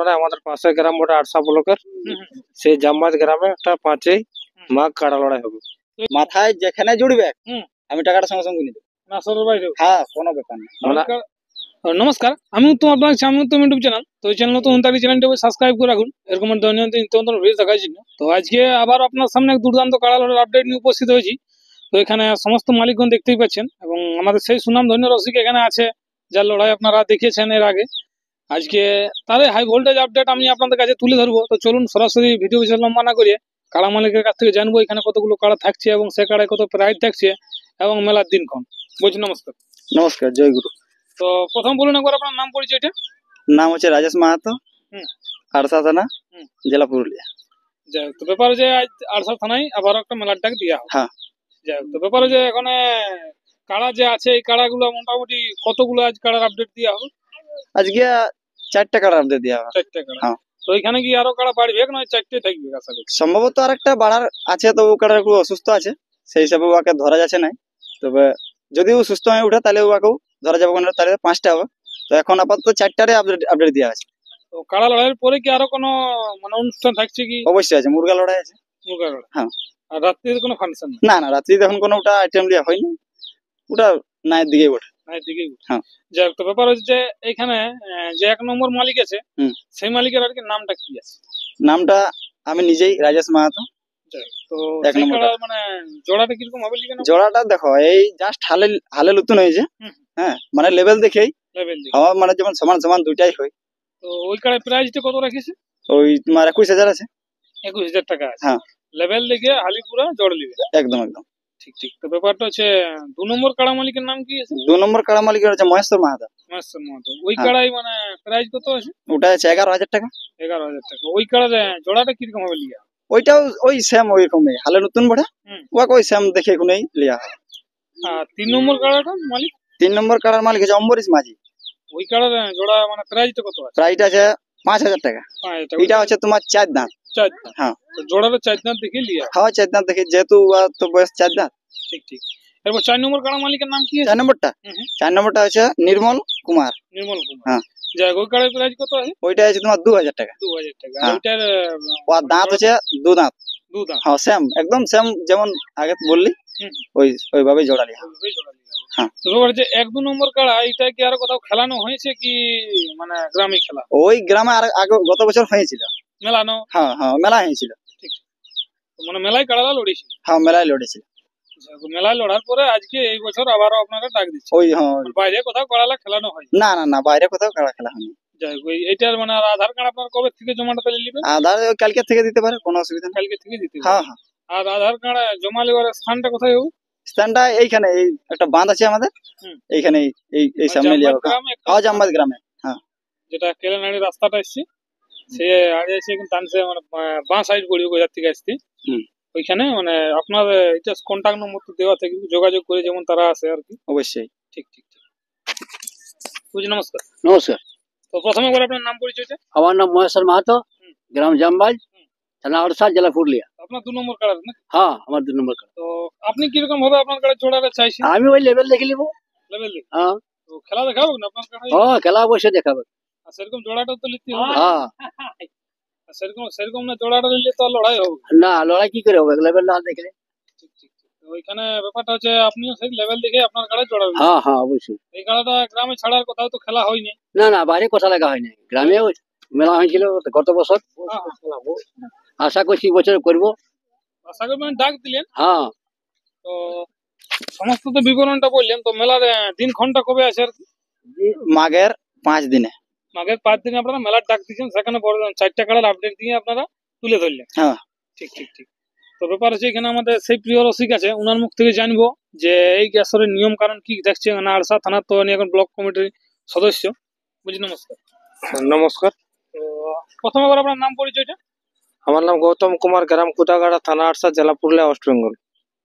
বর্তমানে আমাদের পাশে গ্রাম বটে আরসা ব্লকের সেই জামবাজ গ্রামে একটা 5ই মাঘ কাড়া লড়াই হবে। মাথায় যেখানে জুড়বে আমি টাকাটা সঙ্গে সঙ্গে নিয়ে দেবো। হ্যাঁ, কোনো ব্যাপার না। নমস্কার, আমি উত্তম, আপনার আমি উত্তম ইউটিউব চ্যানেল। তো এই চ্যানেল নতুন থাকলে চ্যানেলটি সাবস্ক্রাইব করে রাখুন এরকম দৈনন্দিন নিত্য নতুন ভিডিও দেখার জন্য। তো আজকে আবার আপনার সামনে এক দুর্দান্ত কাড়া লড়াইয়ের আপডেট নিয়ে উপস্থিত হয়েছি। তো এখানে সমস্ত মালিকগণ দেখতেই পাচ্ছেন এবং আমাদের সেই সুনাম ধন্য রসিক এখানে আছে, যার লড়াই আপনারা দেখেছেন এর আগে। আজকে তার হাই ভোল্টেজ আপডেট আমি আপনাদের কাছে তুলে ধরবো। তো চলুন সরাসরি ভিডিও বিশেষ লম্বা না করিয়ে কাড়া মালিকের কাছ থেকে জানবো এখানে কতগুলো কাড়া থাকছে এবং সে কাড়ায় কত প্রাইস থাকছে এবং মেলার দিনক্ষণ। বলছি নমস্কার। নমস্কার, জয় গুরু। তো প্রথম বলুন একবার আপনার নাম পরিচয়টা। নাম হচ্ছে রাজেশ মাহাতো, আরসা থানা, জেলা পুরুলিয়া। যাই হোক, তো ব্যাপারে যে আজ আরসা থানায় আবার একটা মেলার ডাক দিয়া হবে। হ্যাঁ। যাই হোক, তো ব্যাপারে যে এখানে কাড়া যে আছে এই কাড়াগুলো মোটামুটি কতগুলো আজ কাড়ার আপডেট দিয়া হবে? আজকে 4টা কাড়া আপডেট দেওয়া হবে। 4টা কাড়া। হ্যাঁ। তো এখানে কি আরো কাড়া বাড়বে না 4টে থাকবে আশা করি? সম্ভবত আরেকটা বাড়ার আছে, তো ও কাড়া একটু অসুস্থ আছে, সেই হিসাবে ওকে ধরা যাচ্ছে না। তবে যদি ও সুস্থ হয়ে ওঠে তাহলে ওকেও ধরা যাবে, তাহলে 5টা হবে। তো এখন আপাতত 4টারে আপডেট দেওয়া আছে। তো কাড়া লড়াইয়ের পরে কি আরো কোনো মানে অনুষ্ঠান থাকছে কি? অবশ্যই আছে, মুরগা লড়াই আছে। মুরগা লড়াই? হ্যাঁ। আর রাত্রিতে কোনো ফাংশন? না না, রাত্রিতে এখন কোনো ওটা আইটেম দেওয়া হয়নি, ওটা নায়ের দিকেই ওঠে। নায়ের দিকেই ওঠে। হ্যাঁ। যাই হোক, তো ব্যাপার হচ্ছে যে এখানে যে 1 নম্বর মালিক আছে সেই মালিকের আর কি নামটা কি আছে? নামটা আমি নিজেই, রাজেশ মাহাতো। তো সেই কাড়া মানে জোড়াটা কিরকম হবে লিখে? জোড়াটা দেখো, এই জাস্ট হালে নতুন হয়েছে। হ্যাঁ, মানে লেভেল দেখেই আমার মানে যেমন সমান সমান দুইটাই হয়। তো ওই কাড়ার প্রাইসটা কত রাখিছে? ওই তোমার 21,000 আছে। 21,000 টাকা আছে। হ্যাঁ। লেভেল দেখে হালিপুরা জোড় লিবে? একদম একদম ঠিক ঠিক। তো ব্যাপারটা হচ্ছে 2 নম্বর কাড়া মালিকের নাম কি আছে? 2 নম্বর কাড়া মালিকের হচ্ছে মহেশ্বর মাহাতো। মহেশ্বর মাহাতো। ওই কাড়াই মানে প্রাইস কত আছে? ওটা আছে 11,000 টাকা। 11,000 টাকা। ওই কাড়ার জোড়াটা কিরকম হবে লিয়া? ওইটাও ওই সেম ওই রকমই, হালে নতুন বড়া ওকে ওই সেম দেখে কোনেই লিয়া হয়। আর 3 নম্বর কাড়াটা মালিক? 3 নম্বর কাড়ার মালিক হচ্ছে অম্বরীশ মাঝি। ওই কাড়ার জোড়া মানে প্রাইসটা কত আছে? প্রাইসটা আছে 5,000 টাকা। এটা হচ্ছে তোমার 4 দাঁত। 4 দাঁত? হ্যাঁ। তো জোড়াটা 4 দাঁত দেখে লিয়া? হ্যাঁ, 4 দাঁত দেখে, যেহেতু তো বয়স 4 দাঁত। ঠিক ঠিক। এরপর 4 নম্বর কাড়া মালিকের নাম কি আছে? 4 নম্বরটা হচ্ছে নির্মল কুমার। নির্মল কুমার। হ্যাঁ। যাই ওই কাড়ার প্রাইস কত আছে? ওইটা আছে তোমার 2,000 টাকা। 2,000 টাকা। হ্যাঁ। ওইটার ওর দাঁত হচ্ছে 2 দাঁত। 2 দাঁত? হ্যাঁ, সেম একদম সেম যেমন আগে বললি ওইভাবেই জোড়ালি। হ্যাঁ। তো যে 1-2 নম্বর কাড়া এটা কি আর কোথাও খেলানো হয়েছে কি মানে গ্রামে খেলা? ওই গ্রামে আর আগে গত বছর হয়েছিল মেলানো। হ্যাঁ হ্যাঁ, মেলা হয়েছিল। ঠিক। মানে মেলায় কাড়ালা লড়েছিল? হ্যাঁ, মেলায় লড়েছিল। মেলায় লড়ার পরে আজকে এই বছর আবারও আপনারা ডাক দিচ্ছেন? ওই হ্যাঁ। বাইরে কোথাও কাড়ালা খেলানো হয়? না না না, বাইরে কোথাও কাড়া খেলা হয়নি। যাই হোক, এইটার মানে আধার কার্ড আপনার কবে থেকে জমাটা তাহলে নেবেন? আধার কালকে থেকে দিতে পারে, কোনো অসুবিধা নেই। কালকে থেকে দিতে? হ্যাঁ হ্যাঁ। আর আধার কার্ড জমা নেওয়ার স্থানটা কোথায় হবে? স্থানটা এইখানে, এই একটা বাঁধ আছে আমাদের এইখানে, এই সামনে লিয়া হবে। হ্যাঁ, জামবাজ গ্রামে। হ্যাঁ, যেটা কেলেনাড়ি রাস্তাটা আসছে সে আগে এসে কিন্তু টানছে মানে বাঁ সাইড পড়বে বাজার থেকে আসতে। ওইখানে মানে আপনার এটা কন্টাক্ট নম্বর তো দেওয়া থাকবে, যোগাযোগ করে যেমন তারা আসে আর কি। অবশ্যই। ঠিক ঠিক ঠিক। বুঝি নমস্কার। নমস্কার। তো প্রথমে একবার আপনার নাম পরিচয়টা। আমার নাম মহেশ্বর মাহাতো, গ্রাম জামবাজ, থানা আরসা, জেলা পুরুলিয়া। আপনার 2 নম্বর কার্ড না? হ্যাঁ, আমার 2 নম্বর কার্ড। তো আপনি কিরকম ভাবে আপনার কার্ড জোড়াটা চাইছেন? আমি ওই লেভেল দেখে নিব। লেভেল দেখে? হ্যাঁ। তো খেলা দেখাবো না আপনার কার্ড? হ্যাঁ, খেলা অবশ্যই দেখাবো। আর সেরকম জোড়াটা তো নিতে হবে। হ্যাঁ। সেরকম না, জোড়াটা নিলে তো লড়াই হবে না। লড়াই কি করে হবে লেভেল না দেখলে? ঠিক ঠিক। ওইখানে ব্যাপারটা হচ্ছে আপনিও সেই লেভেল দেখে আপনার কার্ডে জোড়াবেন। হ্যাঁ হ্যাঁ, অবশ্যই। এই কার্ডটা গ্রামে ছাড়ার কোথাও তো খেলা হয়নি? না না, বাইরে কথা লাগা হয়নি, গ্রামে মেলা হয়েছিল গত বছর। আশা করছি বছর করবো। আশা করবেন, ডাক দিলেন। হ্যাঁ। তো সমস্ত তো বিবরণটা বললেন, তো মেলার দিনক্ষণটা কবে আছে আর কি? মাঘের 5 দিনে। মাঘের 5 দিনে আপনারা মেলার ডাক দিচ্ছেন, সেখানে বড় 4টা কার্ডের আপডেট দিয়ে আপনারা তুলে ধরলেন। হ্যাঁ। ঠিক ঠিক ঠিক। তো ব্যাপার হচ্ছে এখানে আমাদের সেই প্রিয় রসিক আছে, ওনার মুখ থেকে জানবো যে এই গ্যাসের নিয়ম কারণ কি দেখছে আরসা থানার তো এখন ব্লক কমিটির সদস্য। বুঝি নমস্কার। নমস্কার। তো প্রথমে আবার আপনার নাম পরিচয়টা। আমার নাম গৌতম কুমার, গ্রাম কুটাগাড়া, থানা আরসা, জেলা পুরুলিয়া, ওয়েস্ট বেঙ্গল।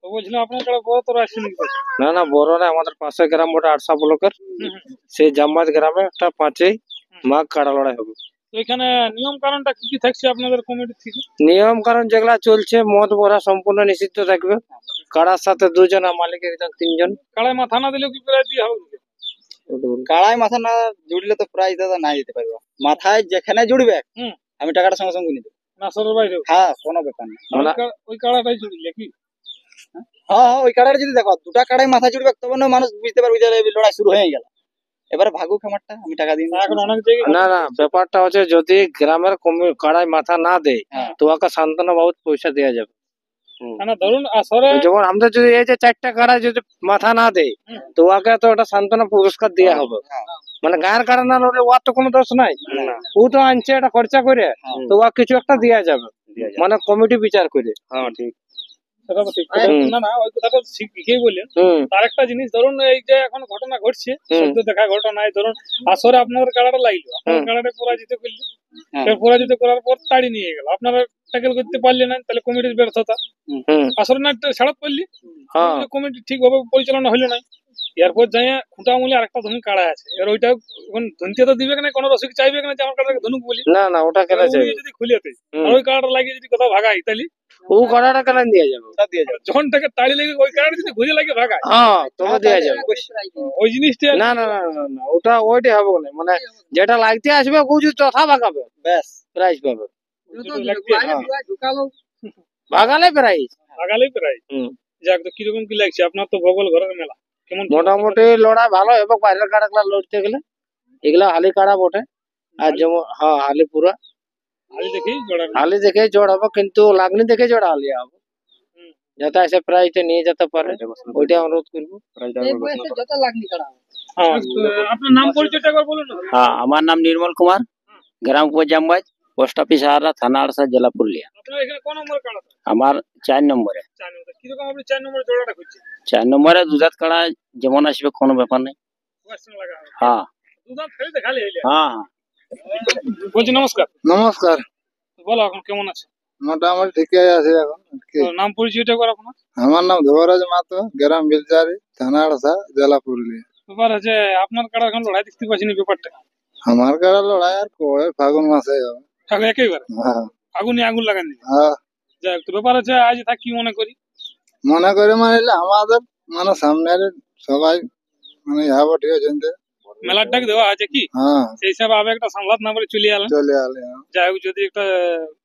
তো বলছিলাম আপনার কাছে বড় তোর আসছে নাকি? না না, বড় না, আমাদের পাশে গ্রাম বটে আরসা ব্লকের সেই জামবাজ গ্রামে একটা 5ই মাঘ কাড়া লড়াই হবে। তো এখানে নিয়ম কারণটা কি কি থাকছে আপনাদের কমিটি থেকে? নিয়ম কারণ যেগুলা চলছে, মদ ভরা সম্পূর্ণ নিষিদ্ধ থাকবে। কাড়ার সাথে 2 জন, মালিক একজন, 3 জন। কাড়ায় মাথা না দিলেও কি প্রায় দিয়ে হবে? কাড়ায় মাথা না জুড়লে তো প্রাইজ দাদা নাই দিতে পারবো। মাথায় যেখানে জুড়বে হুম। আমি টাকাটা সঙ্গে সঙ্গে নিয়ে দেবো। না সরের বাইরেও হ্যাঁ, কোনো ব্যাপার না। ওই কাড়াটাই জুড়িলে কি? হ্যাঁ হ্যাঁ, ওই কাড়াটা যদি দেখো দুটা কাড়ায় মাথা জুড়বে তবে না মানুষ বুঝতে পারবে যে এই লড়াই শুরু হয়ে গেল। এবারে ভাগুক আমারটা, আমি টাকা দিই। এখন অনেক জায়গায় না না, ব্যাপারটা হচ্ছে যদি গ্রামের কাড়ায় মাথা না দেয় হ্যাঁ। তো ওকে সান্ত্বনা বাবদ পয়সা দেওয়া যাবে। না ধরুন আসরে যেমন আমরা যদি এই যে 4টা কাড়ায় যদি মাথা না দেয় হুম। তো ওকে তো ওটা সান্ত্বনা পুরস্কার দেওয়া হবে। মানে গায়ের কাড়া না হলে ওর তো কোনো দোষ নাই, ও তো আনছে এটা খরচা করে, তো ওকে কিছু একটা দেওয়া যাবে, মানে কমিটি বিচার করে। হ্যাঁ ঠিক। সেটা তো ঠিক। হুম। না না, ওই কথাটা ঠিকই বললেন। হুম তার একটা জিনিস ধরুন এই যে এখন ঘটনা ঘটছে, হুম। সদ্য দেখা ঘটনায় ধরুন আসরে আপনার কাড়াটা লাগলো, আপনার হুম। কাড়াটা পরাজিত করলো, হ্যাঁ। পরাজিত করার পর তাড়ি নিয়ে গেল, আপনারা ট্যাকেল করতে পারলেন না, তাহলে কমিটির ব্যর্থতা। হুম আসরে না ছাড়াত পারলি, হ্যাঁ কমিটি ঠিকভাবে পরিচালনা হলো না। এরপর যাই খুঁটা মূলে আরেকটা ধনুক কাড়া আছে, এর ওইটা এখন ধনতে তো দিবে না, কোনো রসিক চাইবে না যে আমার কাড়াটাকে ধনুক বলি। না না, ওটা কেন এবার চাইবে? উনি যদি খুলে দেয় হুম। আর ওই কাড়াটা লাগিয়ে যদি কোথাও ভাগাই, তাহলে ও কাড়াটা কেন দেওয়া যাবে? ওটা দিয়ে যাবে। যখন থেকে তাড়ি লেগে ওই কাড়াটা যদি ঘুরে লাগে ভাগায়, হ্যাঁ তবে দেওয়া যাবে। ওই জিনিসটা না না না না না, ওটা ওইটাই হবে না, মানে যেটা লাগতে আসবে ও যদি তথা ভাগাবে ব্যাস। প্রাইজ পাবে, লাগছে, ভাগালে প্রাইজ। ভাগালেই প্রায়। হুম। যাক, তো কিরকম কি লাগছে আপনার তো ভগল ঘরের মেলা কেমন? মোটামুটি লড়াই ভালো এবং বাইরের কাড়া গুলা লড়তে গেলে এগুলা হালি কাড়া বটে। আর যেমন হ্যাঁ হালি পুরা আজ দেখি জোড়া হালি দেখে জোড় হবে, কিন্তু লাগনি দেখে জোড়া হালি হবে, হুম। যাতে এসে প্রাইজটা নিয়ে যেতে পারে ওইটা অনুরোধ করবো। হ্যাঁ, তো আপনার নাম পরিচয়টা একবার বলুন না। হ্যাঁ, আমার নাম নির্মল কুমার, গ্রাম জামবাজ, পোস্ট অফিস হারা, থানা আড়সা, জেলা পুরুলিয়া। আপনার এখানে কোন নম্বর কাড়া? আমার 4 নম্বরে। 4 নম্বর। কিরকম আপনি 4 নম্বরে জোড়াটা খুঁজছেন? 4 নম্বরে দুধাত কাড়া যেমন আসবে কোনো ব্যাপার নেই। কোয়েশ্চেন লাগা হবে। হ্যাঁ দুধাত ফেলতে খালি হইলে। হ্যাঁ। বলছি নমস্কার। নমস্কার। বলো এখন কেমন আছে? মোটামুটি ঠিকই আছে এখন। কি? তো নাম পরিচয়টা একবার আপনার। আমার নাম ধবরাজ মাতো, গ্রাম বিলচারি, থানা আড়সা, জেলা পুরুলিয়া। ব্যাপার আছে আপনার কাড়া এখন লড়াই দেখতে পাচ্ছি না, ব্যাপারটা আমার কাড়া লড়াই আর কবে ফাগুন মাসে হবে। আগে একেবারে হ্যাঁ, আগুনে আগুন লাগান দিন। হ্যাঁ। যাক, তো ব্যাপার আছে আজ থাক কি মনে করি মনে করে মানে আমাদের মানে সামনের সবাই মানে ইহা বটি হয়েছে। মেলার ডাক দেওয়া আছে কি, হ্যাঁ, সেই হিসাবে আবেগটা সামলাত না বলে চলে এলাম। চলে আলে। যাই হোক, যদি একটা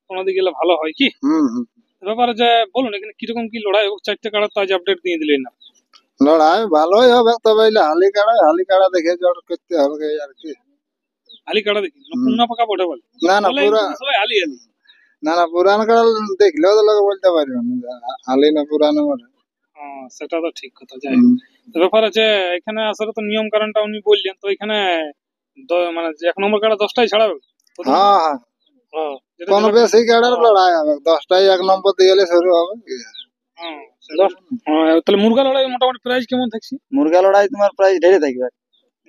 কোনো দিকে গেলে ভালো হয় কি। হুম হুম। ব্যাপারে যে বলুন এখানে কিরকম কি লড়াই হোক, 4টে কাড়া তো আজ আপডেট দিয়ে দিলেন না। লড়াই ভালোই হবে, তবে এলে হালি কাড়া দেখে জড় করতে হবে আর কি। আলি কাড়া দেখি হুম। পুন্না পাকা বটে বলে না না, বলে পুরা সবাই আলি আলি। না না, পুরান কাড়া দেখলেও তো লোক বলতে পারবে না হালি না পুরানো বলে। সেটা তো ঠিক কথা। যাই হোক, তো ব্যাপার আছে এখানে আসলে তো নিয়ম কারণটা উনি বললেন, তো এখানে মানে যে 1 নম্বর কাড়া 10টাই ছাড়াবে। হ্যাঁ হ্যাঁ, হ্যাঁ, যেটা কোন যেটা- বেশি কাড়ার লড়াই হবে, 10টাই 1 নম্বর দিয়ে গেলে শুরু হবে। হ্যাঁ, তাহলে মুরগা লড়াই মোটামুটি প্রাইস কেমন থাকছে? মুরগা লড়াই তোমার প্রায় ঢেরে থাকবে।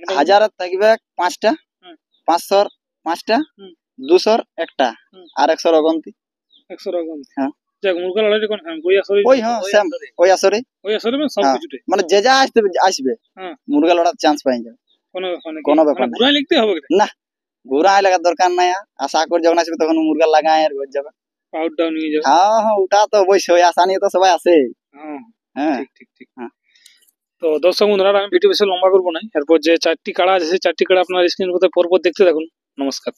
1000 থাকবে 5টা, হুম। 500 5টা, হুম। 200 একটা, হুম। আর 100 অগন্তি। 100 টাকা। হ্যাঁ। যাক, মুরগা লড়াইটা কোন ওই আসরে ওই হ্যাঁ সেম ওই আসরে ওই আসরে সব হ্যাঁ। কিছুতে মানে যে যা আসবে হ্যাঁ। মুরগা লড়ার চান্স পাই যাবে। কোনো ব্যাপার নেই। ঘুরাই লিখতে হবে ঘুরা লাগার দরকার নাই। আশা করি যখন আসবে তখন মুরগা লাগায় আর ঘর যাবে। আউট ডাউন নিয়ে যাবে। হ্যাঁ হ্যাঁ, ওটা তো অবশ্যই আশা নিয়ে তো সবাই আসে। হ্যাঁ, হ্যাঁ ঠিক ঠিক ঠিক। হ্যাঁ। তো দর্শক বন্ধুরা, আমি ভিডিও বেশি লম্বা করবো না। এরপর যে 4টি কাড়া আছে সেই 4টি কাড়া আপনার স্ক্রিনের পরপর দেখতে থাকুন। নমস্কার।